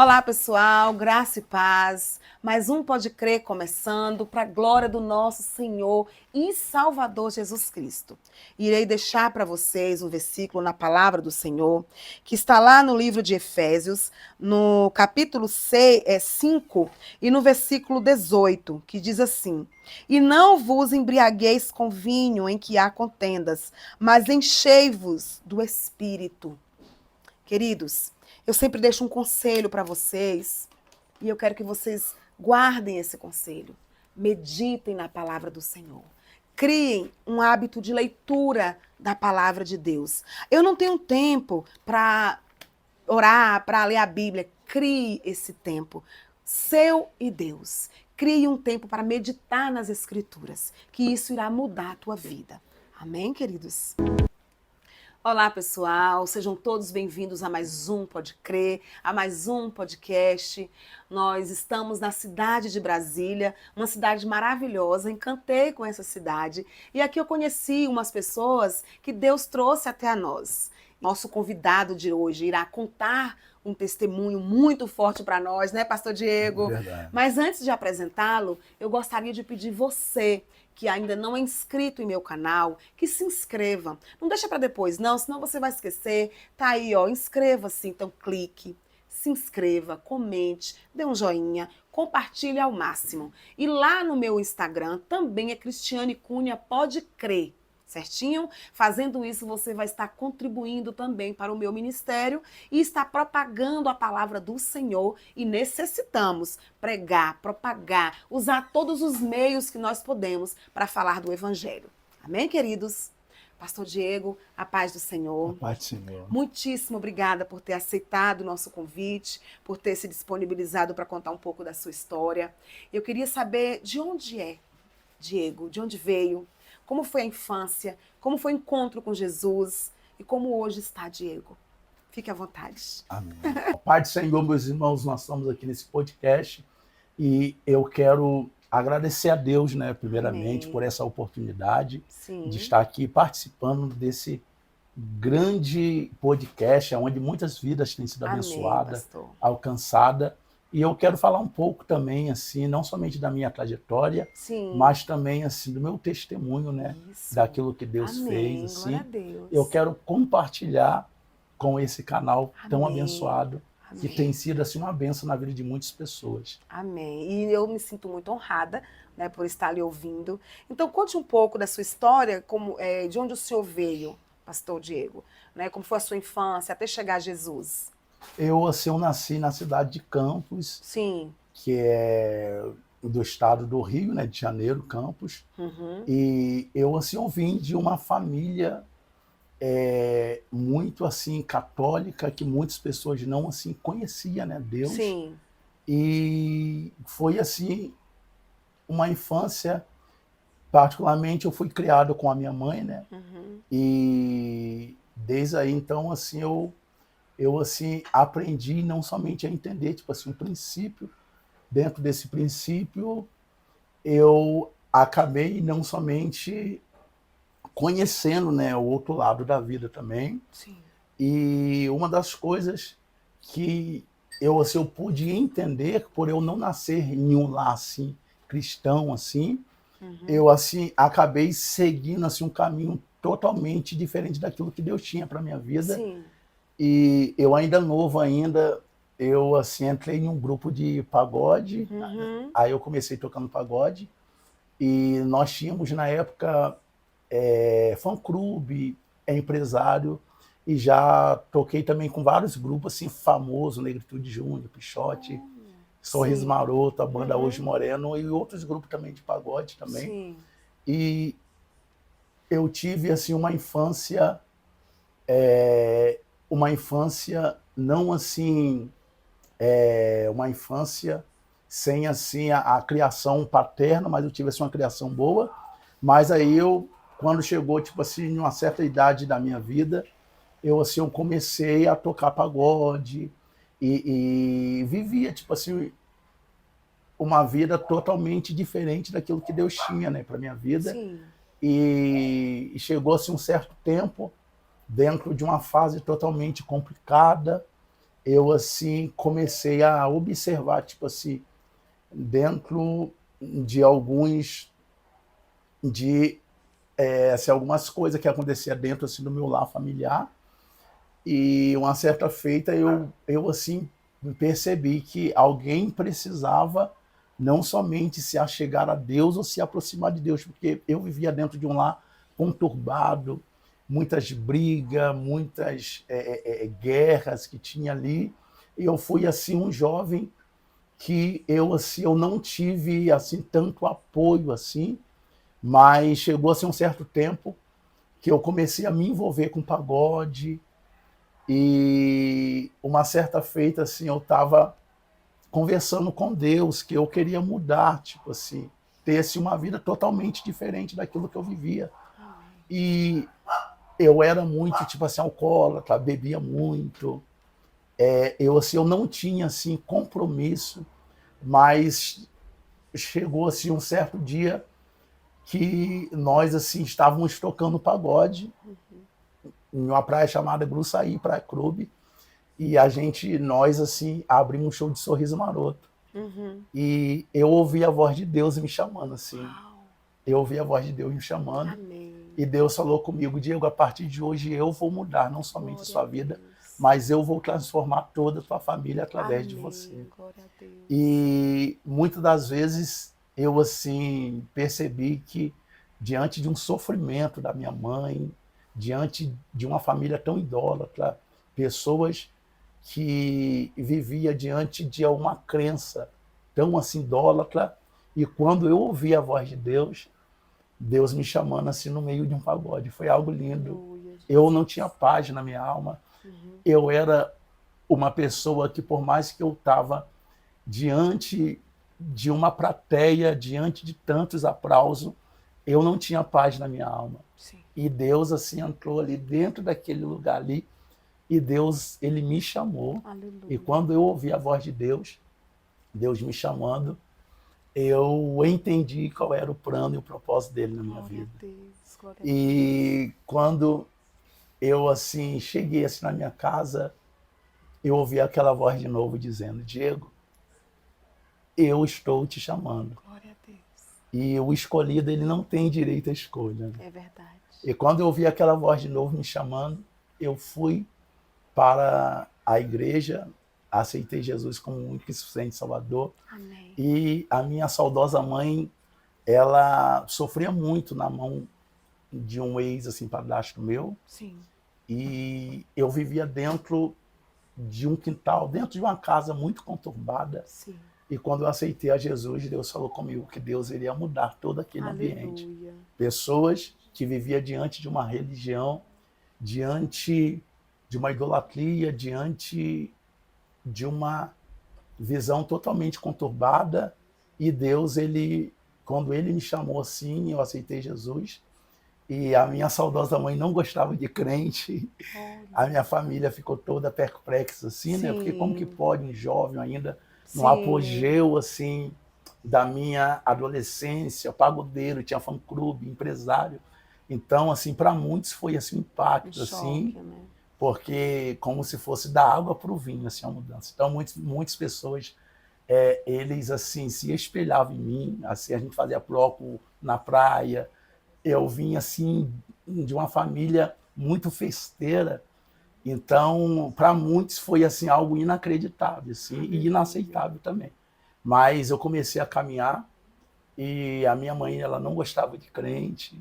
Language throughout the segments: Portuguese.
Olá, pessoal, graça e paz. Mais um Pode Crer começando para a glória do nosso Senhor e Salvador Jesus Cristo. Irei deixar para vocês um versículo na palavra do Senhor, que está lá no livro de Efésios, no capítulo 5 e no versículo 18, que diz assim: E não vos embriagueis com vinho em que há contendas, mas enchei-vos do Espírito. Queridos, eu sempre deixo um conselho para vocês e eu quero que vocês guardem esse conselho. Meditem na palavra do Senhor. Criem um hábito de leitura da palavra de Deus. Eu não tenho tempo para orar, para ler a Bíblia. Crie esse tempo, seu e Deus. Crie um tempo para meditar nas Escrituras, que isso irá mudar a tua vida. Amém, queridos? Olá, pessoal, sejam todos bem-vindos a mais um Pode Crer, a mais um podcast. Nós estamos na cidade de Brasília, uma cidade maravilhosa, encantei com essa cidade. E aqui eu conheci umas pessoas que Deus trouxe até a nós. Nosso convidado de hoje irá contar um testemunho muito forte para nós, né, Pastor Diego? Verdade. Mas antes de apresentá-lo, eu gostaria de pedir você, que ainda não é inscrito em meu canal, que se inscreva. Não deixa para depois, não, senão você vai esquecer. Tá aí, ó, inscreva-se, então clique, se inscreva, comente, dê um joinha, compartilhe ao máximo. E lá no meu Instagram também é Cristiane Cunha Pode Crer. Certinho? Fazendo isso, você vai estar contribuindo também para o meu ministério e está propagando a palavra do Senhor. E necessitamos pregar, propagar, usar todos os meios que nós podemos para falar do Evangelho. Amém, queridos? Pastor Diego, a paz do Senhor. A paz do Senhor. Muitíssimo obrigada por ter aceitado o nosso convite, por ter se disponibilizado para contar um pouco da sua história. Eu queria saber de onde é, Diego, de onde veio, como foi a infância, como foi o encontro com Jesus e como hoje está Diego. Fique à vontade. Amém. A paz do Senhor, meus irmãos, nós estamos aqui nesse podcast e eu quero agradecer a Deus, né, primeiramente, Amém. por essa oportunidade Sim. de estar aqui participando desse grande podcast, onde muitas vidas têm sido Amém, abençoadas, pastor. alcançadas. E eu quero falar um pouco também, assim, não somente da minha trajetória, Sim. mas também assim do meu testemunho, né, Isso. daquilo que Deus Amém. fez, assim. Glória a Deus. Eu quero compartilhar com esse canal tão Amém. abençoado, que Amém. tem sido assim uma bênção na vida de muitas pessoas. Amém. E eu me sinto muito honrada, né, por estar lhe ouvindo. Então, conte um pouco da sua história, de onde o senhor veio, pastor Diego, né? Como foi a sua infância até chegar a Jesus. Eu nasci na cidade de Campos, Sim. que é do estado do Rio, né, de Janeiro, Campos. Uhum. E eu vim de uma família muito assim católica, que muitas pessoas não assim conheciam, né, Deus. Sim. E foi assim uma infância, particularmente eu fui criado com a minha mãe, né? Uhum. E desde aí então assim eu assim aprendi não somente a entender, tipo assim, um princípio. Dentro desse princípio eu acabei não somente conhecendo, né, o outro lado da vida também. Sim. E uma das coisas que eu pude entender, por eu não nascer em um lar assim cristão assim, eu assim acabei seguindo assim um caminho totalmente diferente daquilo que Deus tinha para minha vida. Sim. E eu ainda novo ainda, eu assim entrei em um grupo de pagode. Aí eu comecei tocando pagode e nós tínhamos na época fã-clube, empresário, e já toquei também com vários grupos assim famosos, Negritude Júnior, Pichote, Sorriso Sim. Maroto, a banda Hoje Moreno e outros grupos também de pagode também. Sim. E eu tive assim uma infância não assim uma infância sem assim a criação paterna, mas eu tive assim uma criação boa. Mas aí quando chegou tipo assim uma certa idade da minha vida, eu comecei a tocar pagode e vivia tipo assim uma vida totalmente diferente daquilo que Deus tinha, né, para minha vida. Sim. E chegou assim um certo tempo dentro de uma fase totalmente complicada, eu assim comecei a observar, tipo assim, dentro de alguns de assim, algumas coisas que acontecia dentro assim do meu lar familiar. E uma certa feita eu assim percebi que alguém precisava não somente se achegar a Deus ou se aproximar de Deus, porque eu vivia dentro de um lar conturbado, muitas brigas, muitas guerras que tinha ali. E eu fui assim um jovem que eu não tive assim tanto apoio assim, mas chegou assim um certo tempo que eu comecei a me envolver com pagode, e uma certa feita, assim, eu estava conversando com Deus que eu queria mudar, tipo assim, ter assim, uma vida totalmente diferente daquilo que eu vivia. Amém. E eu era muito, tipo assim, alcoólatra, bebia muito. Eu, assim, eu não tinha, assim, compromisso, mas chegou, assim, um certo dia que nós, assim, estávamos tocando pagode em uma praia chamada Gruçaí, Praia Clube. E nós, assim, abrimos um show de Sorriso Maroto. Uhum. E eu ouvi a voz de Deus me chamando, assim. Uau. Eu ouvi a voz de Deus me chamando. Amém. E Deus falou comigo: Diego, a partir de hoje eu vou mudar não somente a Glória a sua vida, Deus. mas eu vou transformar toda a tua família através de você. Amém. Glória a Deus. E muitas das vezes eu, assim, percebi que diante de um sofrimento da minha mãe, diante de uma família tão idólatra, pessoas que vivia diante de uma crença tão assim idólatra, e quando eu ouvi a voz de Deus, Deus me chamando assim no meio de um pagode, foi algo lindo. Aleluia, Eu não tinha Jesus. paz na minha alma, Uhum. eu era uma pessoa que, por mais que eu estava diante de uma plateia, diante de tantos aplausos, eu não tinha paz na minha alma. Sim. E Deus assim entrou ali dentro daquele lugar ali, e Deus, ele me chamou. E Aleluia. quando eu ouvi a voz de Deus, Deus me chamando, eu entendi qual era o plano e o propósito dele na minha Glória a vida. Deus. Glória a Deus. E quando eu assim cheguei assim na minha casa, eu ouvi aquela voz de novo dizendo: Diego, eu estou te chamando. Glória a Deus. E o escolhido, ele não tem direito à escolha. Né? É verdade. E quando eu ouvi aquela voz de novo me chamando, eu fui para a igreja, aceitei Jesus como o único e suficiente Salvador. Amém. E a minha saudosa mãe, ela sofria muito na mão de um ex assim padrasto meu, Sim. e eu vivia dentro de um quintal, dentro de uma casa muito conturbada. Sim. E quando eu aceitei a Jesus, Deus falou comigo que Deus iria mudar todo aquele ambiente. Aleluia. Pessoas que viviam diante de uma religião, diante de uma idolatria, diante de uma visão totalmente conturbada, e Deus, ele, quando ele me chamou assim, eu aceitei Jesus, e a minha saudosa mãe não gostava de crente, a Olha. minha família ficou toda perplexa assim, né? Porque como que Sim. pode um jovem ainda no Sim. apogeu assim da minha adolescência, pagodeiro, tinha fã-clube, empresário. Então, assim, para muitos foi assim um Um impacto assim, choque, né? porque como se fosse da água para o vinho, assim, a mudança. Então, muitas pessoas, eles, assim, se espelhavam em mim, assim, a gente fazia bloco na praia, eu vim, assim, de uma família muito festeira, então, para muitos foi, assim, algo inacreditável, assim, e Aleluia. inaceitável também. Mas eu comecei a caminhar, e a minha mãe, ela não gostava de crente,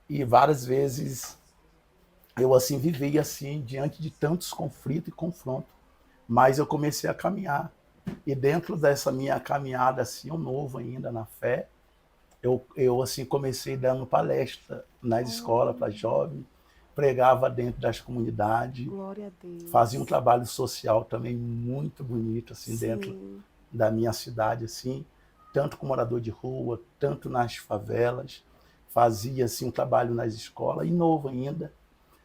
e várias vezes eu assim vivia assim diante de tantos conflitos e confrontos, mas eu comecei a caminhar, e dentro dessa minha caminhada assim, eu novo ainda na fé, eu assim comecei dando palestra nas escolas para Olha. jovens, pregava dentro das comunidades, Glória a fazia um Deus. trabalho social também muito bonito assim dentro Sim. da minha cidade assim, tanto com morador de rua, tanto nas favelas, fazia assim um trabalho nas escolas, e novo ainda.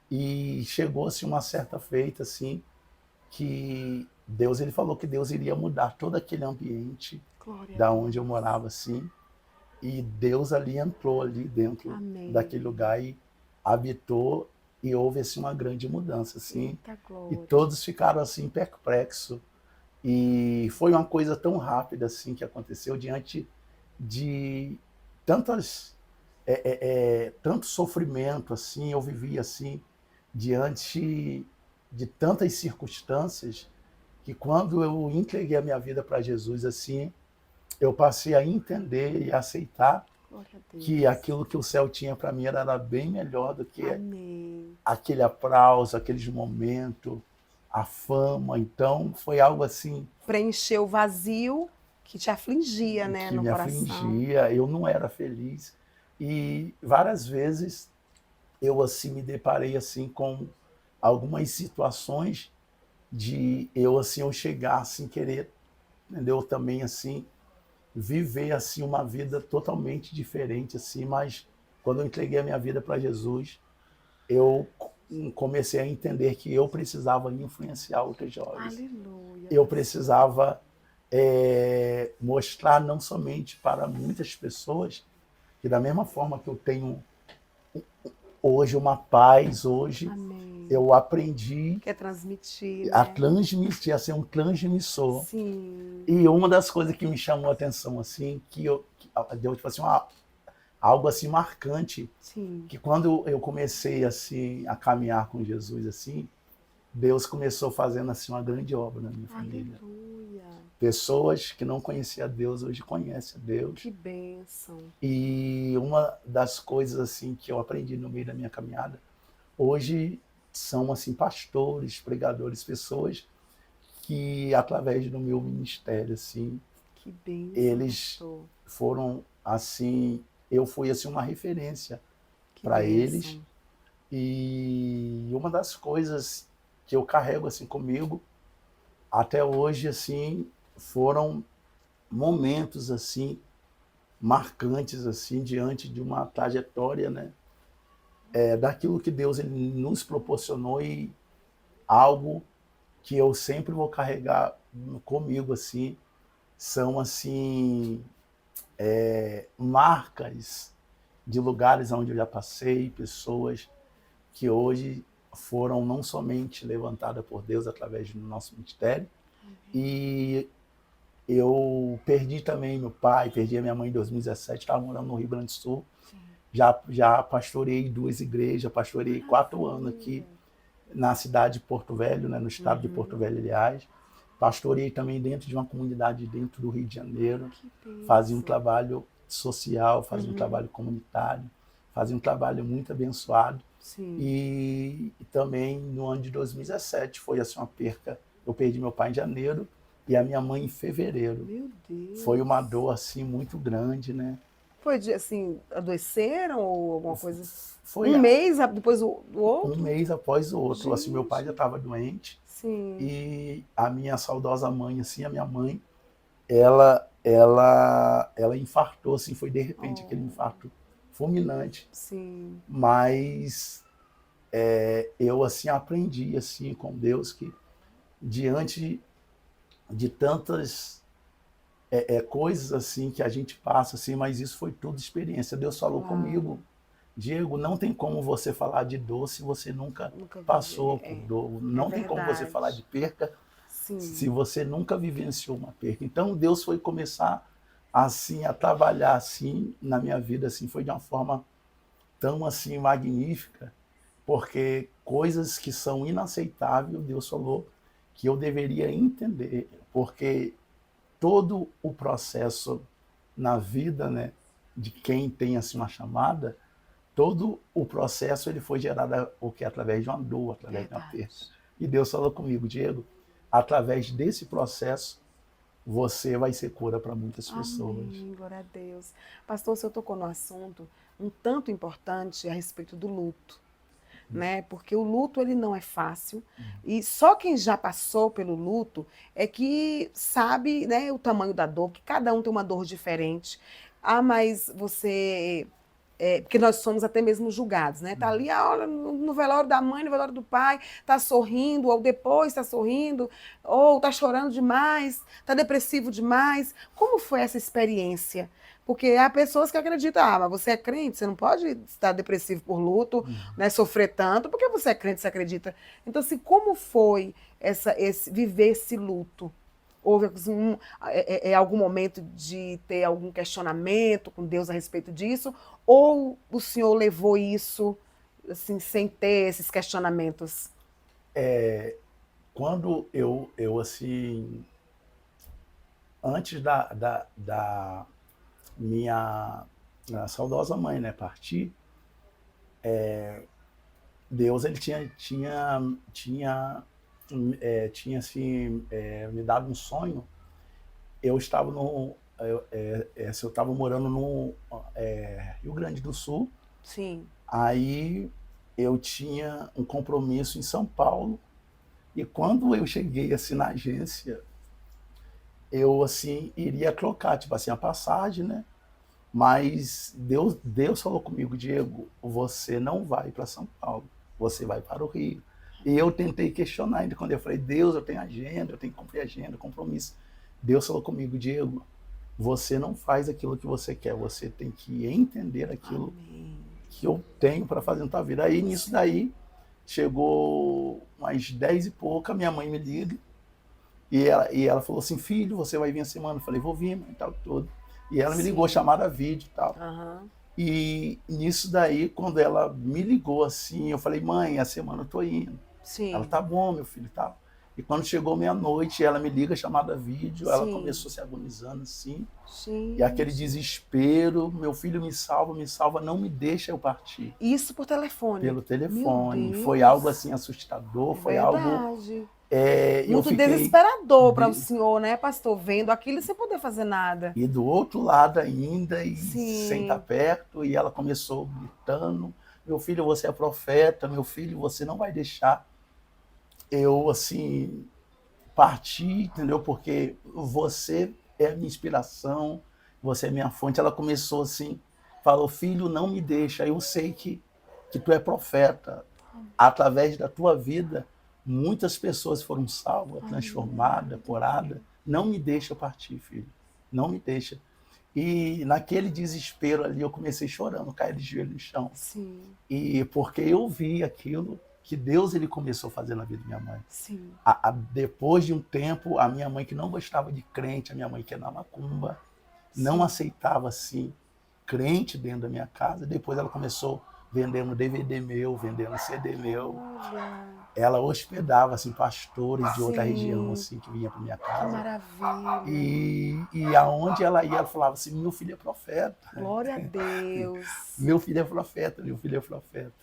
E chegou-se uma certa feita assim que Deus, ele falou que Deus iria mudar todo aquele ambiente Glória a da onde eu Deus. morava assim, e Deus ali entrou ali dentro daquele Amém. lugar e habitou, e houve assim uma grande mudança, assim, Eita e glória. todos ficaram assim perplexos. E foi uma coisa tão rápida assim que aconteceu diante de tantas tanto sofrimento assim, eu vivi assim diante de tantas circunstâncias que quando eu entreguei a minha vida para Jesus assim, eu passei a entender e aceitar Glória a que Deus. aquilo que o céu tinha para mim era bem melhor do que Amém. aquele aplauso, aqueles momentos, a fama. Então, foi algo assim Preencheu o vazio que te afligia, né, que no me coração. afligia, eu não era feliz. E várias vezes eu assim me deparei assim com algumas situações de eu assim eu chegar assim querer, entendeu? Também assim viver assim uma vida totalmente diferente assim, mas quando eu entreguei a minha vida para Jesus, eu comecei a entender que eu precisava influenciar outros jovens. Aleluia, Eu pastor. precisava mostrar não somente para muitas pessoas que da mesma forma que eu tenho hoje uma paz, hoje Amém. eu aprendi Quer transmitir, a né? transmitir, a ser um transmissor. Sim, E uma das coisas que me chamou a atenção, assim, que deu tipo assim, algo assim marcante, sim. que quando eu comecei assim a caminhar com Jesus assim, Deus começou fazendo assim uma grande obra na minha família. Aleluia. Pessoas que não conheciam a Deus hoje conhecem a Deus. Que bênção. E uma das coisas assim que eu aprendi no meio da minha caminhada, hoje são assim pastores, pregadores, pessoas que através do meu ministério assim, Que bênção, eles pastor. foram assim, eu fui assim uma referência Que para eles. bênção. E uma das coisas que eu carrego assim comigo até hoje assim foram momentos assim marcantes assim diante de uma trajetória, né, daquilo que Deus ele nos proporcionou e algo que eu sempre vou carregar comigo assim são assim marcas de lugares onde eu já passei, pessoas que hoje foram não somente levantadas por Deus através do nosso ministério. E eu perdi também meu pai, perdi a minha mãe em 2017, estava morando no Rio Grande do Sul. Sim. Já pastorei 2 igrejas, pastorei 4 anos aqui Maravilha. na cidade de Porto Velho, né, no estado de Porto Velho, aliás. Pastorei também dentro de uma comunidade dentro do Rio de Janeiro. Que Fazia um bênção. trabalho social, fazia um trabalho comunitário, fazia um trabalho muito abençoado. Sim. E também no ano de 2017 foi assim uma perca. Eu perdi meu pai em janeiro e a minha mãe em fevereiro. Meu Deus. Foi uma dor assim muito grande, né? Foi de, assim, adoeceram ou alguma coisa? Foi Um mês depois do um outro? mês após o outro. Assim, meu pai já Gente. estava doente Sim. e a minha saudosa mãe, assim, a minha mãe, ela infartou, assim, foi de repente aquele Oh, infarto fulminante. sim. Mas eu assim aprendi assim com Deus que diante de tantas coisas assim que a gente passa assim, mas isso foi tudo experiência. Deus falou Claro. comigo, Diego, não tem como você falar de dor se você nunca Nunca vivi. passou por dor. É Não tem como você falar de verdade. perca se Sim. você nunca vivenciou uma perca. Então Deus foi começar assim a trabalhar assim na minha vida assim, foi de uma forma tão assim magnífica, porque coisas que são inaceitáveis, Deus falou que eu deveria entender, porque todo o processo na vida, né, de quem tem assim uma chamada, todo o processo ele foi gerado o que através de uma dor, através de uma Verdade. perda. E Deus falou comigo, Diego, através desse processo você vai ser cura para muitas pessoas. Amém, glória a Deus. Pastor, o senhor tocou no assunto um tanto importante a respeito do luto, né? Porque o luto ele não é fácil e só quem já passou pelo luto é que sabe, né, o tamanho da dor, que cada um tem uma dor diferente. Ah, mas você porque nós somos até mesmo julgados, né? Tá ali, olha, no velório da mãe, no velório do pai, tá sorrindo, ou depois tá sorrindo, ou tá chorando demais, tá depressivo demais. Como foi essa experiência? Porque há pessoas que acreditam, mas você é crente, você não pode estar depressivo por luto, né, sofrer tanto, porque você é crente, você acredita. Então, assim, como foi viver esse luto? Houve assim, algum momento de ter algum questionamento com Deus a respeito disso? Ou o senhor levou isso assim, sem ter esses questionamentos? Quando eu assim, antes da minha saudosa mãe, né, partir, Deus ele tinha assim, me dado um sonho. Eu estava eu estava morando no Rio Grande do Sul. Sim. Aí eu tinha um compromisso em São Paulo e quando eu cheguei assim na agência, eu assim iria trocar tipo assim a passagem, né? Mas Deus falou comigo, Diego, você não vai para São Paulo, você vai para o Rio. E eu tentei questionar ainda quando eu falei, Deus, eu tenho agenda, eu tenho que cumprir agenda, compromisso. Deus falou comigo, Diego, você não faz aquilo que você quer, você tem que entender aquilo Amém. que eu tenho para fazer na tua vida. Aí nisso daí, chegou umas 10 e pouca, minha mãe me liga, e ela falou assim, filho, você vai vir a semana? Eu falei, vou vir, mãe, tal, tudo. E ela me ligou, Sim. chamada vídeo e tal. Aham. E nisso daí, quando ela me ligou assim, eu falei, mãe, a semana eu tô indo. Ela, Sim. tá bom, meu filho, tá. E quando chegou meia-noite, ela me liga, chamada vídeo, ela Sim. começou se agonizando assim. Gente. E aquele desespero, meu filho me salva, não me deixa eu partir. Isso por telefone. Pelo telefone. Meu Foi Deus. algo assim assustador, É foi algo. verdade. Eu Muito fiquei. desesperador para o senhor, né, pastor? Vendo aquilo sem poder fazer nada. E do outro lado ainda, e Sim. sem estar perto, e ela começou gritando: meu filho, você é profeta, meu filho, você não vai deixar eu assim partir, entendeu? Porque você é a minha inspiração, você é minha fonte. Ela começou assim, falou, filho, não me deixa, eu sei que tu é profeta. Através da tua vida, muitas pessoas foram salvas, transformadas, curadas. Não me deixa partir, filho. Não me deixa. E naquele desespero ali, eu comecei chorando, caí de joelho no chão. Sim. E porque eu vi aquilo que Deus ele começou a fazer na vida da minha mãe. Sim. Depois de um tempo, a minha mãe que não gostava de crente, a minha mãe que é na macumba, não aceitava assim crente dentro da minha casa. Depois ela começou vendendo DVD meu, vendendo CD meu. Olha. Ela hospedava assim pastores de outra Sim. região assim que vinha para minha Que casa. maravilha. E aonde ela ia, ela falava assim: meu filho é profeta. Glória a Deus. Meu filho é profeta, meu filho é profeta.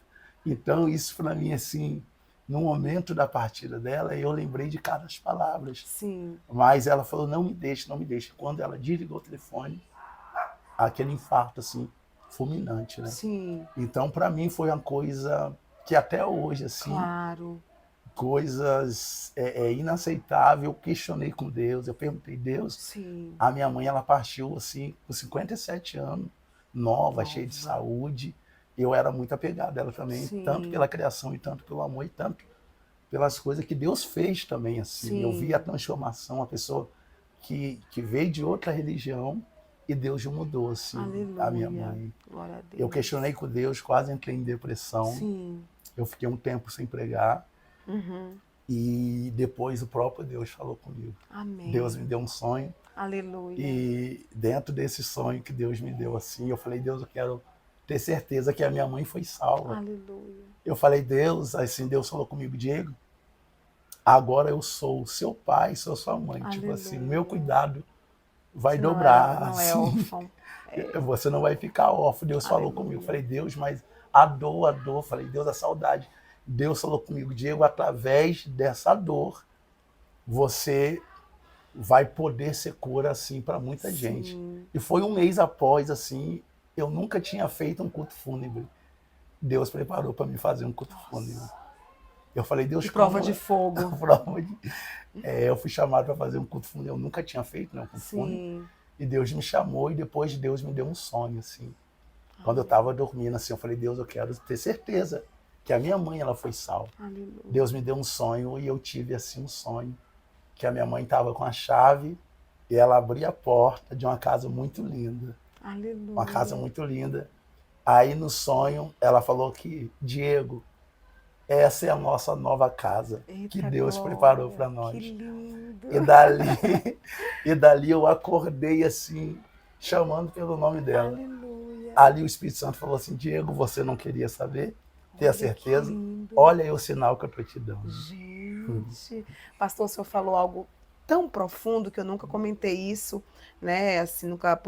Então isso para mim assim, no momento da partida dela, eu lembrei de cada palavras. Sim. Mas ela falou: não me deixe, não me deixe. Quando ela desligou o telefone, aquele infarto assim fulminante, né? Sim. Então para mim foi uma coisa que até hoje assim, Claro. coisas inaceitável. Eu questionei com Deus, eu perguntei, Deus, Sim. a minha mãe ela partiu assim com 57 anos, nova, cheia de saúde. Eu era muito apegado a ela também, Sim. tanto pela criação e tanto pelo amor e tanto pelas coisas que Deus fez também assim. Sim. Eu vi a transformação, a pessoa que veio de outra religião e Deus mudou assim. Aleluia. A minha mãe. Glória a Deus. Eu questionei com Deus, quase entrei em depressão. Sim. Eu fiquei um tempo sem pregar. Uhum. E depois o próprio Deus falou comigo. Amém. Deus me deu um sonho. Aleluia. E dentro desse sonho que Deus me deu assim, eu falei, Deus, eu quero ter certeza que a minha mãe foi salva. Aleluia. Eu falei, Deus, assim, Deus falou comigo, Diego, agora eu sou o seu pai, sou sua mãe. Aleluia. Tipo assim, o meu cuidado vai Você dobrar. Não é assim. órfão. Você não vai ficar órfão. Deus Aleluia. falou comigo. Eu falei, Deus, mas a dor. Falei, Deus, a saudade. Deus falou comigo, Diego, através dessa dor, você vai poder ser cura assim para muita Sim. gente. E foi um mês após assim, eu nunca tinha feito um culto fúnebre. Deus preparou para mim fazer um culto fúnebre. Eu falei, Deus, que prova de fogo. Eu fui chamado para fazer um culto fúnebre. Eu nunca tinha feito, né, um culto fúnebre. E Deus me chamou e depois Deus me deu um sonho assim. Quando eu estava dormindo, assim, eu falei, Deus, eu quero ter certeza que a minha mãe, ela foi salva. Aleluia. Deus me deu um sonho e eu tive, assim, um sonho, que a minha mãe estava com a chave e ela abria a porta de uma casa muito linda. Aleluia. Uma casa muito linda. Aí, no sonho, ela falou que, Diego, essa é a nossa nova casa que Eita Deus glória, preparou para que nós. lindo. E dali eu acordei assim, chamando pelo nome dela. Aleluia. Ali o Espírito Santo falou assim, Diego, você não queria saber? Tenha Olha que certeza? lindo. Olha aí o sinal que eu estou te dando. Gente, pastor, o senhor falou algo tão profundo que eu nunca comentei isso, né? Assim, nunca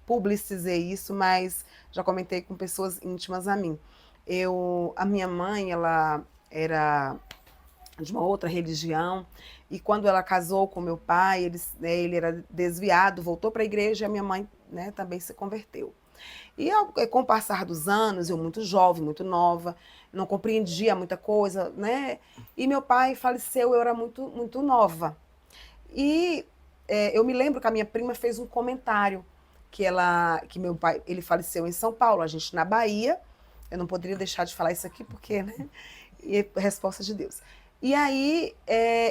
publicizei isso, mas já comentei com pessoas íntimas a mim. A minha mãe, ela era de uma outra religião, e quando ela casou com meu pai, ele era desviado, voltou para a igreja, e a minha mãe, né, também se converteu. E com o passar dos anos, eu muito jovem, muito nova, não compreendia muita coisa, né? E meu pai faleceu, eu era muito, muito nova. E eu me lembro que a minha prima fez um comentário que meu pai, ele faleceu em São Paulo, a gente na Bahia. Eu não poderia deixar de falar isso aqui porque, né? E é resposta de Deus. E aí,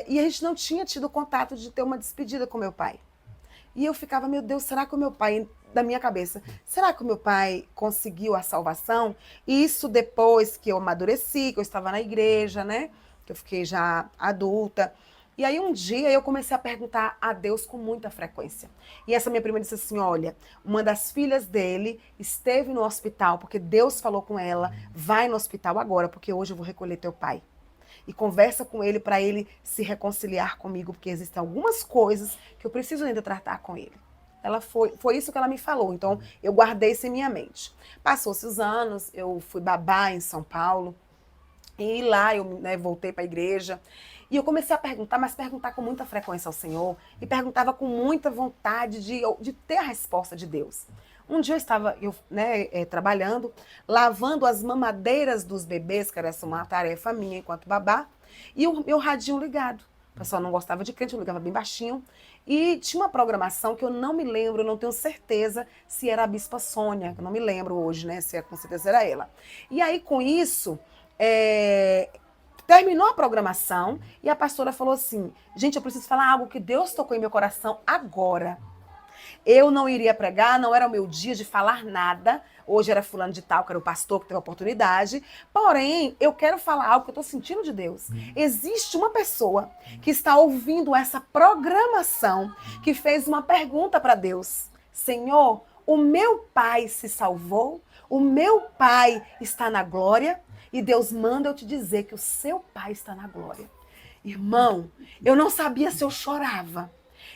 e a gente não tinha tido contato de ter uma despedida com meu pai. E eu ficava, meu Deus, será que o meu pai, da minha cabeça, será que o meu pai conseguiu a salvação? Isso depois que eu amadureci, que eu estava na igreja, né? Que eu fiquei já adulta. E aí um dia eu comecei a perguntar a Deus com muita frequência. E essa minha prima disse assim, olha, uma das filhas dele esteve no hospital, porque Deus falou com ela, vai no hospital agora, porque hoje eu vou recolher teu pai. E conversa com ele para ele se reconciliar comigo, porque existem algumas coisas que eu preciso ainda tratar com ele. Foi isso que ela me falou, então eu guardei isso em minha mente. Passou-se os anos, eu fui babá em São Paulo, e lá eu, né, voltei para a igreja, e eu comecei a perguntar, mas perguntar com muita frequência ao Senhor, e perguntava com muita vontade de ter a resposta de Deus. Um dia eu trabalhando, lavando as mamadeiras dos bebês, que era essa uma tarefa minha enquanto babá, e o meu radinho ligado. O pessoal não gostava de crente, eu ligava bem baixinho. E tinha uma programação que eu não me lembro, eu não tenho certeza se era a Bispa Sônia, eu não me lembro hoje, né? Se com certeza era ela. E aí, com isso, terminou a programação e a pastora falou assim: gente, eu preciso falar algo que Deus tocou em meu coração agora. Eu não iria pregar, não era o meu dia de falar nada. Hoje era fulano de tal, que era o pastor que teve a oportunidade. Porém, eu quero falar algo que eu estou sentindo de Deus. Existe uma pessoa que está ouvindo essa programação, que fez uma pergunta para Deus. Senhor, o meu pai se salvou? O meu pai está na glória? E Deus manda eu te dizer que o seu pai está na glória. Irmão, eu não sabia se eu chorava.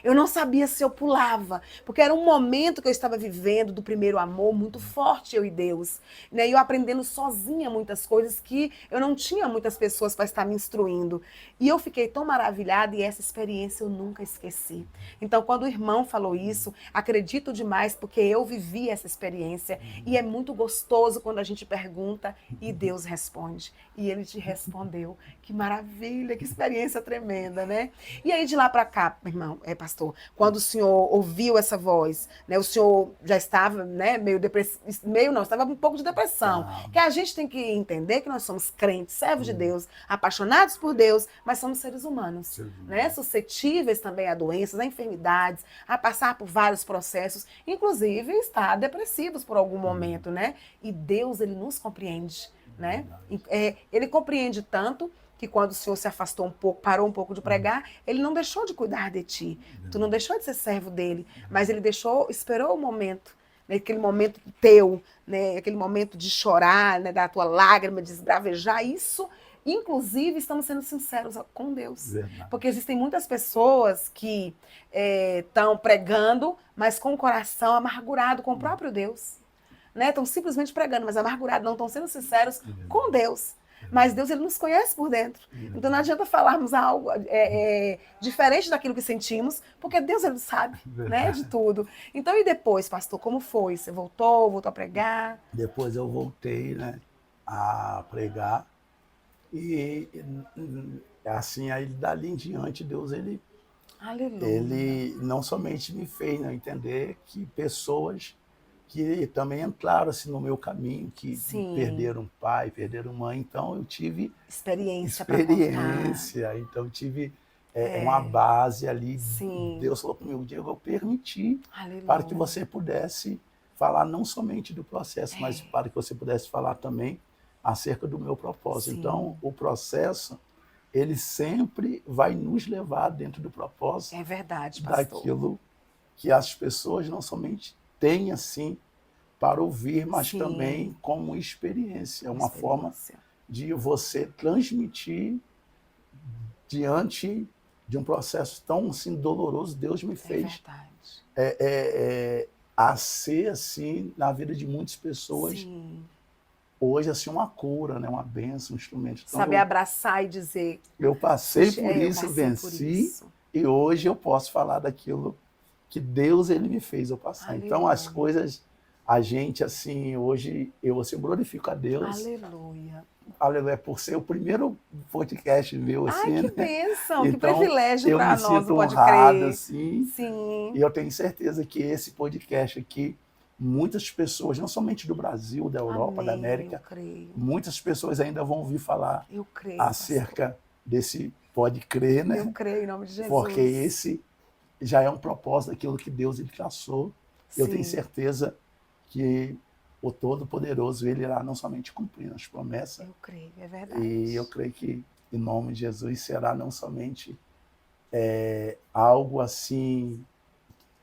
Eu não sabia se eu pulava, porque era um momento que eu estava vivendo do primeiro amor muito forte, eu e Deus, né? E eu aprendendo sozinha muitas coisas que eu não tinha muitas pessoas para estar me instruindo. E eu fiquei tão maravilhada e essa experiência eu nunca esqueci. Então, quando o irmão falou isso, acredito demais porque eu vivi essa experiência e é muito gostoso quando a gente pergunta e Deus responde. E ele te respondeu. Que maravilha, que experiência tremenda, né? E aí de lá para cá, irmão, pastor, quando o senhor ouviu essa voz, né, o senhor já estava, né, meio depressivo, meio não, estava um pouco de depressão, que a gente tem que entender que nós somos crentes, servos de Deus, apaixonados por Deus, mas somos seres humanos, né, suscetíveis também a doenças, a enfermidades, a passar por vários processos, inclusive estar depressivos por algum momento, né, e Deus, ele nos compreende, né, ele compreende tanto que quando o Senhor se afastou um pouco, parou um pouco de pregar, ele não deixou de cuidar de ti. Tu não deixou de ser servo dele, mas ele esperou o momento, né, aquele momento teu, né, aquele momento de chorar, né, da tua lágrima, de esbravejar, isso, inclusive, estamos sendo sinceros com Deus. Verdade. Porque existem muitas pessoas que estão pregando, mas com o coração amargurado com o próprio Deus. Né? Estão simplesmente pregando, mas amargurados, não estão sendo sinceros com Deus. Mas Deus, ele nos conhece por dentro. Então não adianta falarmos algo diferente daquilo que sentimos, porque Deus, ele sabe, né, de tudo. Então, e depois, pastor, como foi? Você voltou a pregar? Depois eu voltei, né, a pregar. E assim, aí dali em diante, Deus, ele Aleluia. Ele não somente me fez, né, entender que pessoas que também entraram assim, no meu caminho, que Sim. perderam pai, perderam mãe. Então, eu tive Experiência para contar. experiência. Então, tive uma base ali. Sim. Deus falou comigo, Diego, eu permiti Aleluia. para que você pudesse falar não somente do processo, mas para que você pudesse falar também acerca do meu propósito. Sim. Então, o processo, ele sempre vai nos levar dentro do propósito. É verdade, pastor. Daquilo que as pessoas não somente têm assim para ouvir, mas Sim. também como experiência. É uma forma Experiência. de você transmitir diante de um processo tão assim, doloroso. Deus me É fez verdade. a ser assim na vida de muitas pessoas. Sim. Hoje assim uma cura, né, uma bênção, um instrumento. Então, Saber abraçar e dizer. eu passei por eu isso, passei por venci, isso. e hoje eu posso falar daquilo que Deus ele me fez eu passar. Aleluia. Então as coisas, a gente assim, hoje eu assim, glorifico a Deus. Aleluia. Aleluia, por ser o primeiro podcast meu assim, Ai, que né? bênção, que Então, privilégio eu para me nós, sinto Pode honrado Crer. assim, Sim. e eu tenho certeza que esse podcast aqui, muitas pessoas, não somente do Brasil, da Europa, da Amém, América, eu creio. muitas pessoas ainda vão ouvir falar Eu creio, acerca desse Pode Crer, pastor. né? Eu creio em nome de Jesus. Porque esse já é um propósito daquilo que Deus ele traçou. Sim. Eu tenho certeza que o Todo-Poderoso ele irá não somente cumprir as promessas, Eu creio, é verdade. e eu creio que em nome de Jesus será não somente algo assim,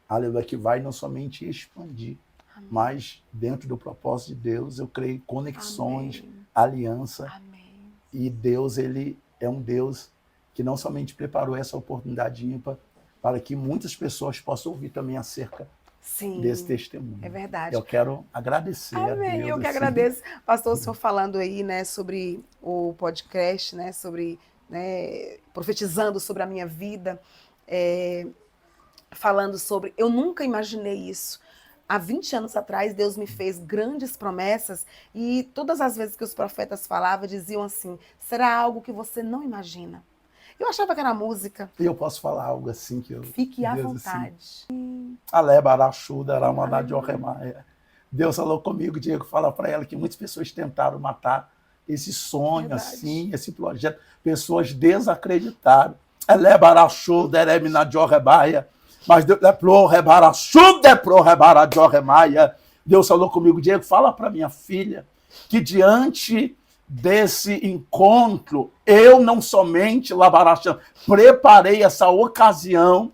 aleluia, que vai não somente expandir, Amém. mas dentro do propósito de Deus, eu creio em conexões, Amém. aliança, Amém. e Deus ele é um Deus que não somente preparou essa oportunidade ímpar para que muitas pessoas possam ouvir também acerca Sim. desse testemunho. É verdade. Eu quero agradecer a Amém, Deus. eu que assim. agradeço. Pastor, o senhor falando aí, né, sobre o podcast, né, sobre, né, profetizando sobre a minha vida, falando sobre, eu nunca imaginei isso. Há 20 anos atrás, Deus me fez grandes promessas e todas as vezes que os profetas falavam, diziam assim, será algo que você não imagina. Eu achava que era música. E eu posso falar algo assim que eu... Fique à Deus, vontade. Assim, Alebarachuda, Ramaná de Orremaia. Deus falou comigo, Diego, fala para ela que muitas pessoas tentaram matar esse sonho, Verdade. assim, esse projeto. Pessoas desacreditaram. Alebarachuda, Eremina de Orremaia. Mas Deus Deus falou comigo, Diego, fala para minha filha que diante desse encontro, eu não somente preparei essa ocasião.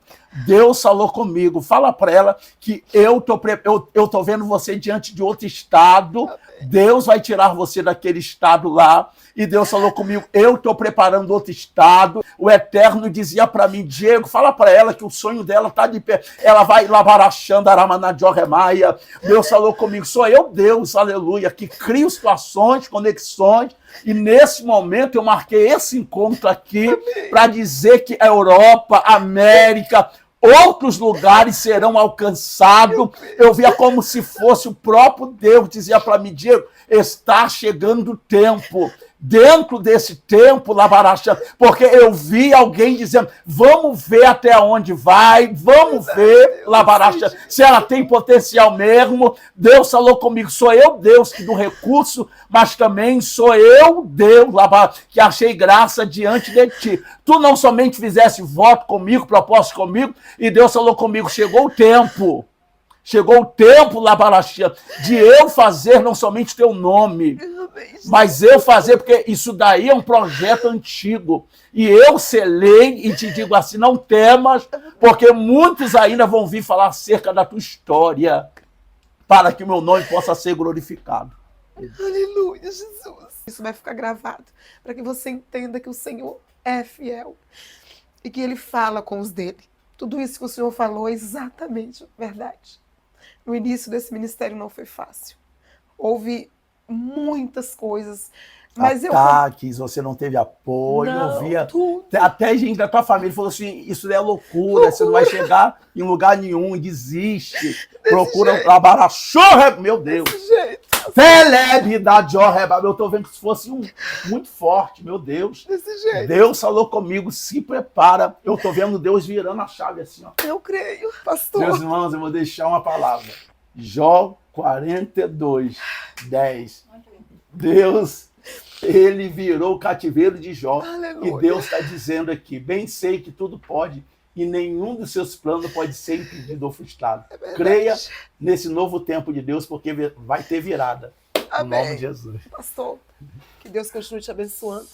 Deus falou comigo, fala para ela que eu tô vendo você diante de outro estado. Deus vai tirar você daquele estado lá. E Deus falou comigo, eu estou preparando outro estado. O Eterno dizia para mim, Diego, fala para ela que o sonho dela está de pé. Ela vai labarachando, aramanadiorremaia. Deus falou comigo, sou eu, Deus, aleluia, que crio situações, conexões. E nesse momento eu marquei esse encontro aqui para dizer que a Europa, a América, outros lugares serão alcançados. Eu via como se fosse o próprio Deus, dizia para mim, Diego, está chegando o tempo. Dentro desse tempo, Labaracha, porque eu vi alguém dizendo, vamos ver até onde vai, vamos ver, Labaracha, se ela tem potencial mesmo. Deus falou comigo, sou eu, Deus, que do recurso, mas também sou eu, Deus, Labaracha, que achei graça diante de ti. Tu não somente fizesse voto comigo, propósito comigo, e Deus falou comigo, chegou o tempo, Labaracha, de eu fazer não somente teu nome, mas eu fazer, porque isso daí é um projeto antigo. E eu selei e te digo assim, não temas, porque muitos ainda vão vir falar acerca da tua história, para que o meu nome possa ser glorificado. Aleluia, Jesus. Isso vai ficar gravado, para que você entenda que o Senhor é fiel e que Ele fala com os dele. Tudo isso que o Senhor falou é exatamente verdade. No início desse ministério não foi fácil. Houve muitas coisas, mas ataques, você não teve apoio, não, eu via tudo. Até gente da tua família falou assim, isso é loucura, você não vai chegar em lugar nenhum, desiste, procura labarachorra, meu Deus. Eu tô vendo que se fosse muito forte, meu Deus. Desse jeito. Deus falou comigo, se prepara. Eu tô vendo Deus virando a chave assim, ó. Eu creio, pastor. Meus irmãos, eu vou deixar uma palavra. Jó 42, 10. Deus, ele virou o cativeiro de Jó. Aleluia. E Deus está dizendo aqui, bem sei que tudo pode e nenhum dos seus planos pode ser impedido ou frustrado. Creia nesse novo tempo de Deus, porque vai ter virada. Amém. Em nome de Jesus. Pastor, que Deus continue te abençoando.